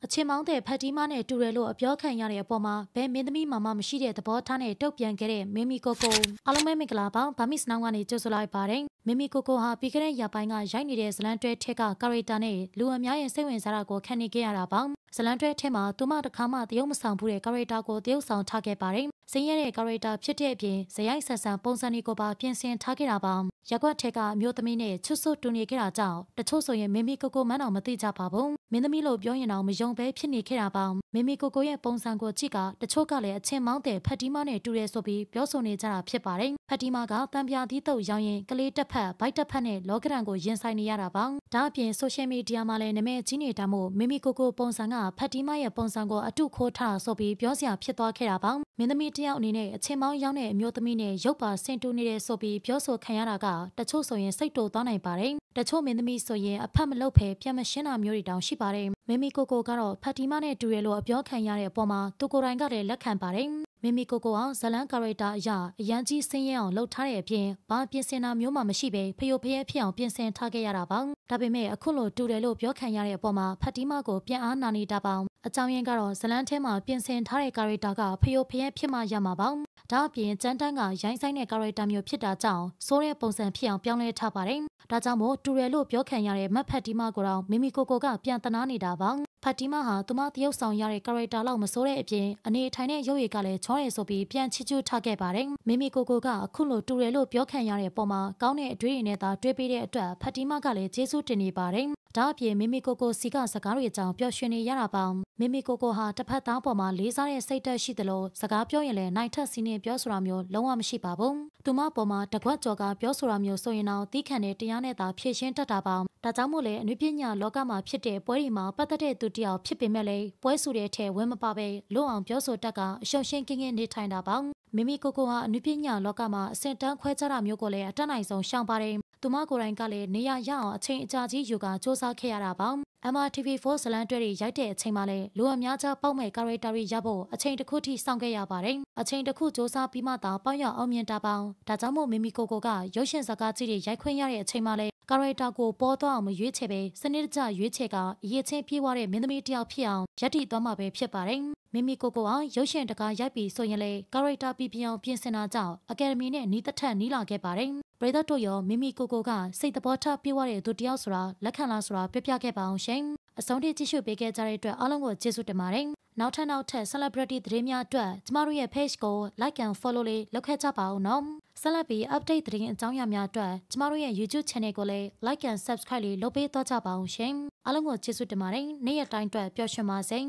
အချင်းမောင်းတဲ့ဖက်တီးမနဲ့တူတယ်လို့အပြောခံရတဲ့အပေါ်မှာဘယ်မင်းသမီးမှမရှိတဲ့သဘောထားနဲ့တုတ်ပြန်ခဲ့တဲ့မင်းမီကိုကိုအားလုံးပဲမင်္ဂလာပါဗာမစ်နောင်ကနေကြိုဆိုလိုက်ပါတယ်မင်းမီကိုကိုဟာပြီးခဲ့တဲ့ရက်ပိုင်းကရိုက်နေတဲ့ဇလန်တွဲထက်ကကာရီတာနဲ့လူအများရဲ့စိတ်ဝင်စားတာကိုခံနေခဲ့ရတာပါဇလန်တွဲထဲမှာသူမတစ်ခါမှတရုတ်မဆောင်ဘူးတဲ့ကာရီတာကိုတရုတ်ဆောင်ထားခဲ့ပါတယ်စင်းရဲတဲ့ကာရီတာဖြစ်တဲ့အပြင်ဇယိုက်ဆန်ဆန်ပုံစံတွေကိုပါပြင်ဆင်ထားခဲ့တာပါရက်ကွက်ထက်ကအမျိုးသမီးနဲ့ချွတ်ဆွတ်တူနေခဲ့တာကြောင့်တချို့ဆိုရင်မင်းမီကိုကိုမန်းတော်မသိကြပါဘူးမင်းသမီးလို့ပြောရင်တော့မယုံပဲဖြစ်နေခဲ့တာပါမင်းမီကိုကိုရဲ့ပုံစံကိုကြည့်ကတချို့ကလည်းအချင်းမောင်းတဲ့ဖက်တီးမနဲ့တူတယ်ဆိုပြီးပြောဆိုနေကြတာဖြစ်ပါတယ်ဖက်တီးမကတံပြာသီးတုပ်ရောင်းရင်ကလေးတစ်ဖက်ဘိုက်တစ်ဖက်နဲ့လောကရန်ကိုရင်ဆိုင်နေရတာပါဒါအပြင်ဆိုရှယ်မီဒီယာမှာလည်းနာမည်ကြီးနေတာမို့မင်းမီကိုကိုပုံစံကဖက်တီးမရဲ့ပုံစံကိုအတုခိုးထားဆိုပြီးပြောစရာဖြစ်သွားခဲ့တာပါမင်းသမီးတယောက်အနေနဲ့အချင်းမောင်းရောင်းတဲ့အမျိုးသမီးနဲ့ရုပ်ပါဆင်တူနေတယ်ဆိုပြီးပြောဆိုခံရတာကတချို့ဆိုရင်စိတ်တူသွားနိုင်ပါတယ်တချို့မင်းသမီးဆိုရင်အဖက်မလုပ်ဖဲပြန်မရှင်းတာမျိုးတွေတောင်ရှိပါတယ်မင်းမီကိုကိုကတော့ဖက်တီးမနဲ့တူရလို့အပြောခံရတဲ့အပေါ်မှာသူကိုယ်တိုင်ကလည်းလက်ခံပါတယ်မင်းမီကိုကိုအောင်ဇလန်ကာရီတာအရာအရန်ကြီးစင်းရဲအောင်လှုပ်ထားတဲ့အပြင်ဘာပြင်ဆင်တာမျိုးမှမရှိပဲဖယိုဖယဲဖြစ်အောင်ပြင်ဆင်ထားခဲ့ရတာပါဒါပေမဲ့အခုလိုတူတယ်လို့ပြောခံရတဲ့အပေါ်မှာဖက်တီးမကိုပြန်အားနာနေတာပါအကြောင်းရင်းကတော့ဇလန်ထဲမှာပြင်ဆင်ထားတဲ့ကာရီတာကဖယိုဖယဲဖြစ်မှရမှာပါဒါအပြင်ကျန်းတန်းကရိုင်းဆိုင်တဲ့ကာရီတာမျိုးဖြစ်တာကြောင့်စိုးတဲ့ပုံစံဖြစ်အောင်ပြောင်းလဲထားပါတယ်ဒါကြောင့်မို့တူတယ်လို့ပြောခံရတဲ့မတ်ဖက်တီးမကိုတော့မီမီကိုကိုကပြန်တနာနေတာပါဖက်တီးမဟာသူမတရုပ်ဆောင်ရတဲ့ကာရီတာလောက်မစိုးတဲ့အပြင်အနေထိုင်တဲ့ရုပ်ရည်ကလည်းချောရဲဆိုပြီးပြန်ချီကျူးထားခဲ့ပါတယ်မီမီကိုကိုကအခုလိုတူတယ်လို့ပြောခံရတဲ့ပုံမှာကောင်းတဲ့အတွေ့အကြုံနဲ့သာတွေးပေးတဲ့အတွက်ဖက်တီးမကလည်းကျေးဇူးတင်နေပါတယ်ဒါအပြင်မီမီကိုကိုစီကစကားတွေအကြောင်းပျော်ရွှင်နေရတာပါမီမီကိုကိုဟာတစ်ဖက်သားပေါ်မှာလေးစားတဲ့စိတ်ဓာတ်ရှိသလိုစကားပြောရင်လည်းနိုင်ထက်စီးနေပြောဆိုတာမျိုးလုံးဝမရှိပါဘူးသူမပေါ်မှာတကွက်ကြော်ကပြောဆိုတာမျိုးဆိုရင်တော့တီးခံတဲ့တရားနဲ့သာဖြည့်ရှင်းတတ်တာပါဒါကြောင့်မို့လဲအနုပညာလောကမှာဖြစ်တဲ့ပွဲတွေမှာပတ်သက်တဲ့သူတယောက်ဖြစ်ပေမဲ့လည်းပွဲစုတဲ့ထဲဝဲမပါပဲလို့အောင်ပြောဆိုတတ်ကအရှုံရှင်းကင်းကင်းနေထိုင်တာပါမီမီကိုကိုဟာအနုပညာလောကမှာအစင်တန်းခွဲခြားတာမျိုးကိုလည်းအတတ်နိုင်ဆုံးရှောင်ပါတယ်သူမကိုယ်တိုင်ကလည်းနေရရအောင်အချိန်အကြာကြီးယူကစ조사ခဲ့ရတာပါMRTV4 ဇလန်တွဲတွေရိုက်တဲ့အချိန်မှာလည်းလူအများကြားပေါက်မဲ့ကာရီတာတွေရဖို့အချိန်တစ်ခုထိစောင့်ခဲ့ရပါတယ်အချိန်တစ်ခုစ조사ပြီးမှသာပေါက်ရအောင်မြင်တာပါဒါကြောင့်မို့မီမီကိုကိုကရုပ်ရှင်ဇာတ်ကားကြီးတွေရိုက်ခွင့်ရတဲ့အချိန်မှာလည်းကာရီတာကိုပေါ်သွားအောင်မရွေးချယ်ပဲစနစ်တကျရွေးချယ်ကအရေးချင်းပြေးသွားတဲ့မင်းသမီးတယောက်ဖြစ်အောင်ယက်တီသွားမှာပဲဖြစ်ပါတယ်မီမီကိုကိုအောင်ရုပ်ရှင်တကားရိုက်ပြီးဆိုရင်လေကာရီတာပြပြောင်းပြင်ဆင်တာကြောင့်အကယ်ဒမီနဲ့နီးသက်ထက်နီးလာခဲ့ပါတယ်ပရိသတ်တို့ရောမီမီကိုကိုကစိတ်သဘောထားပြေးသွားတဲ့သူတယောက်ဆိုတာလက်ခံလားဆိုတာပြပြခဲ့ပါအောင်ရှင်အဆုံးထိကြည့်ရှုပေးခဲ့ကြတဲ့အတွက်အားလုံးကိုကျေးဇူးတင်ပါတယ်နောက်ထပ် celebrity သတင်းများအတွက်ကျမတို့ရဲ့ page ကို like and follow လေးလုပ်ခဲ့ကြပါဦးနော်ဆက်လက်ပြီး update သတင်းအကြောင်းအရာများအတွက်ကျမတို့ရဲ့ YouTube channel ကိုလည်း like and subscribe လေးလုပ်ပေးသွားကြပါအောင်ရှင်အားလုံးကိုကျေးဇူးတင်ပါတယ်နေ့ရက်တိုင်းအတွက်ပျော်ရွှင်ပါစေ